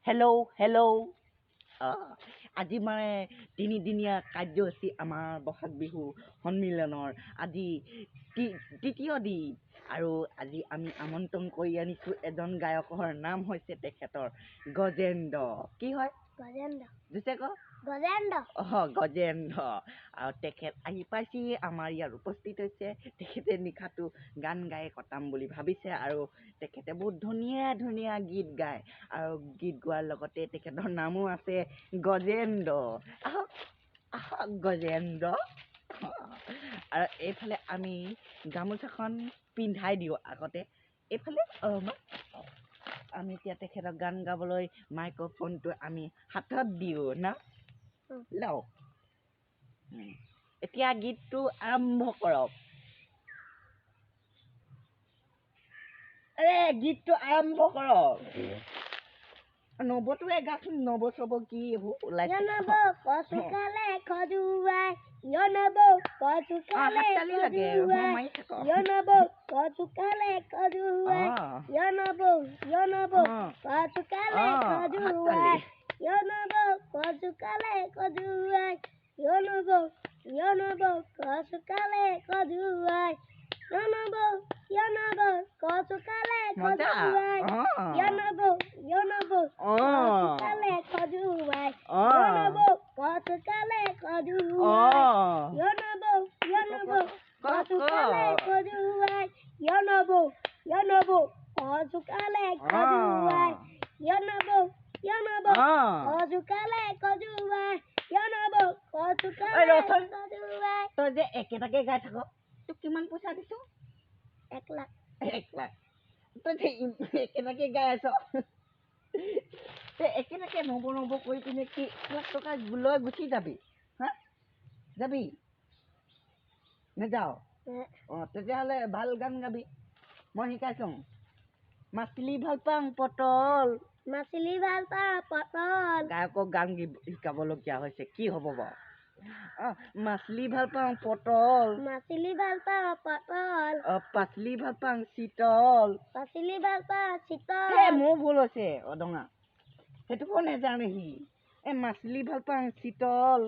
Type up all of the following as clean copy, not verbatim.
Hello' আজি মানে তিনিদিনীয়া কাৰ্যসূচী আমাৰ বহাগ বিহু সন্মিলনৰ আজি তৃতীয় দিন আৰু আজি আমি আমন্ত্ৰণ কৰি আনিছোঁ এজন গায়কৰ নাম হৈছে তেখেতৰ গজেন্দ্ৰ। কি হয়? গজেন্দ্ৰ। জোচে ক গজেন্দ্ৰ। গজেন্দ্ৰ। আৰু তেখেত আহি পাইছে, আমাৰ ইয়াত উপস্থিত হৈছে। তেখেতে নিশাটো গান গাই কটাম বুলি ভাবিছে আৰু তেখেতে বহুত ধুনীয়া ধুনীয়া গীত গায় আৰু গীত গোৱাৰ লগতে তেখেতৰ নামো আছে গজেন্দ্ৰ। আহক গজেন্দ্ৰ। আৰু এইফালে আমি গামোচাখন পিন্ধাই দিওঁ আগতে। এইফালে আমি এতিয়া তেখেতক গান গাবলৈ মাইক্ৰফোনটো আমি হাতত দিওঁ না লওঁ। এতিয়া গীতটো আৰম্ভ কৰক। গীতটো আৰম্ভ কৰক। নবটোৱে গাচোন, নব চব কি ওলাইছে। কচুকালে খজুৱাই কচুকালে খজুৱাই কচুকালে খজুৱাই কচুকালে খজুৱাই কচুকালে খজুৱাই কচুকালে খজুৱাই কচুকালে খজুৱাই কচুকালে খজুৱাই কচুকালে খজুৱাই কচুকালে খজুৱাই কচুকালে খজুৱাই কচুকালে খজুৱাই তই যে একেটাকে গাই থাক, তোক কিমান পইচা দিছো? 1 লাখ। 1 লাখ। তই যে একেটাকে গাই আছ, তই একেটাকে নব কৰি পিনে কি 1 লাখ টকা লৈ গুচি যাবি? হা যাবি নেযাও? তেতিয়াহ'লে ভাল গান গাবি, মই শিকাইছোঁ। মাছলি ভাল পাওঁ পটল, মাছলি ভাল পাওঁ পটল। গায়কক গান শিকাবলগীয়া হৈছে, কি হ'ব বাৰু? মাছলি ভাল পাওঁ পটল, মাছলি ভাল পাওঁ পটল। পাচলি ভাল পাওঁ চিতল, পাচলি ভাল পাওঁ চিতল। মোৰ ভুল হৈছে অদঙা, সেইটো কোন নেজানে সি। মাছলি ভাল পাওঁ চিতল,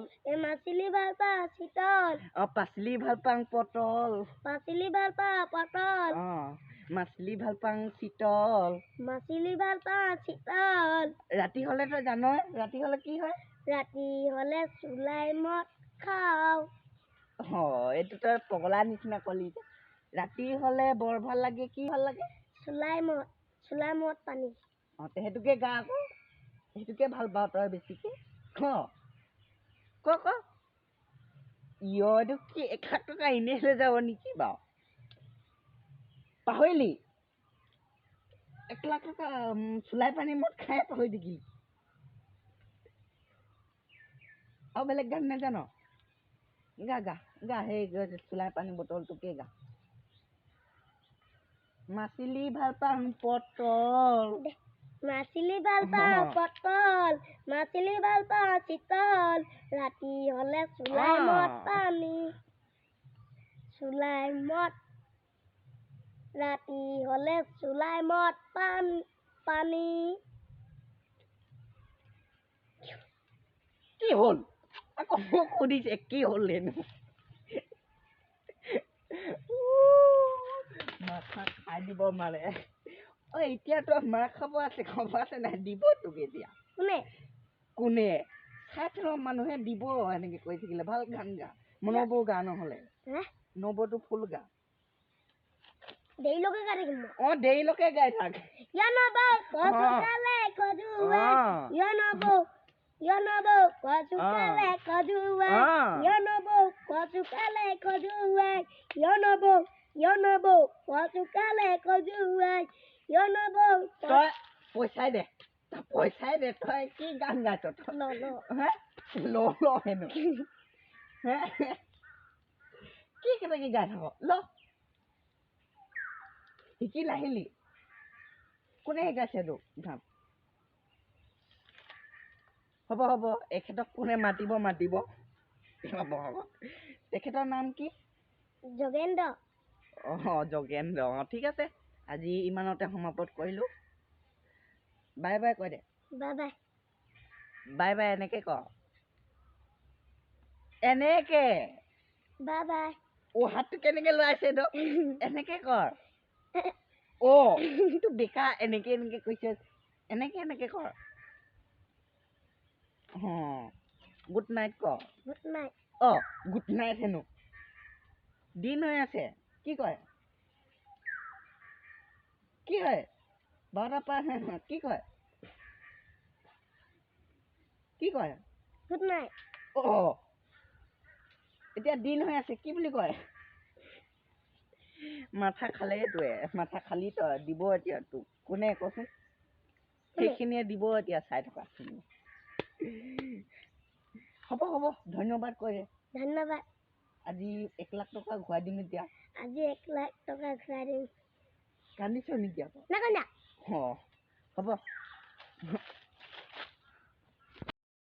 মাছলি ভাল পাওঁ চিতল। পাচলি ভাল পাওঁ পটল, পাচলি ভাল পাওঁ পটল। মাছলি ভাল পাওঁ চিতল, মাছলি ভাল পাওঁ চিতল। ৰাতি হলে তই জান, ৰাতি হলে কি হয়? ৰাতি হলে চুলাই মদ খাওঁ। এইটো তই পগলা নিচিনা কলি যে। ৰাতি হলে বৰ ভাল লাগে, কি ভাল লাগে? চুলাই মদ পানী। সেইটোকে গা আকৌ, সেইটোকে ভাল পাওঁ তই বেছিকে। ক এইটো কি 1 লাখ টকা এনেই লৈ যাব নেকি বাৰু? পাহৰিলি? 1 লাখ টকা চুলাই পানী মদ খাই পাহৰি থাকিলি। আৰু বেলেগ গান নাজান? গা সেই চুলাই পানী বটলটোকে গা। মাছলি ভাল পাওঁ পটল, মাছলি ভাল পাওঁ পটল। মাছলি ভাল পাওঁ চিতল। ৰাতি হলে চুলাই মদ পানী। চুলাই মদ, ৰাতি হলে চুলাই মদ পানী। কি হ'ল? আকৌ মোক সুধিছে কি হ'ল হেনো। মাথা খাই দিব মানে। এতিয়া তই মাৰ খাব আছে, খবৰ আছে নাই? দিব তোক এতিয়া। কোনে? চাই মানুহে দিব এনেকে কৈ থাকিলে। ভাল গান গা, নবৌ গা নহলে। নবৌটো ফুল গা। দেৰিলৈকে গাই থাকিম। দেৰিলৈকে গাই থাক। কচুকালে খজুৱাই কচুকালে খজুৱাই কচুকালে খজুৱাই কচুকালে খজুৱাই তই পইচাই দে, তই কি গান গাইছ? ল হেনো কি কেনেকে গাই থাক? ল শিকি নাহিলি? কোনে শিকাইছে তোক গান? হ'ব এখেতক কোনে মাতিব। হ'ব তেখেতৰ নাম কি? যোগেন্দ্ৰ। যোগেন্দ্ৰ। ঠিক আছে, আজি ইমানতে সমাপ্ত কৰিলোঁ। বাই বাই কৈ দে। বাই বাই বাই বাই এনেকে ক এনেকে বাই বাই হাতটো কেনেকে লৰাইছে তো এনেকে কৰ তোৰ বেকা এনেকে এনেকে কৈছে এনেকে কৰ গুড নাইট ক গুড নাইট গুড নাইট হেনো দিন হৈ আছে কি কয় কি হয় 12টা পাৰ কি কয় গুড নাইট এতিয়া দিন হৈ আছে কি বুলি কয় মাথা খালে তোৱে মাথা খালি তই দিব এতিয়া তোক কোনে কচোন সেইখিনিয়ে দিব এতিয়া চাই থকা হ'ব ধন্যবাদ কয় ধন্যবাদ আজি 1 লাখ টকা ঘূৰাই দিম এতিয়া আজি 1 লাখ টকা ঘূৰাই দিম কান্দিছ নেকি আকৌ নাকান্দা হ'ব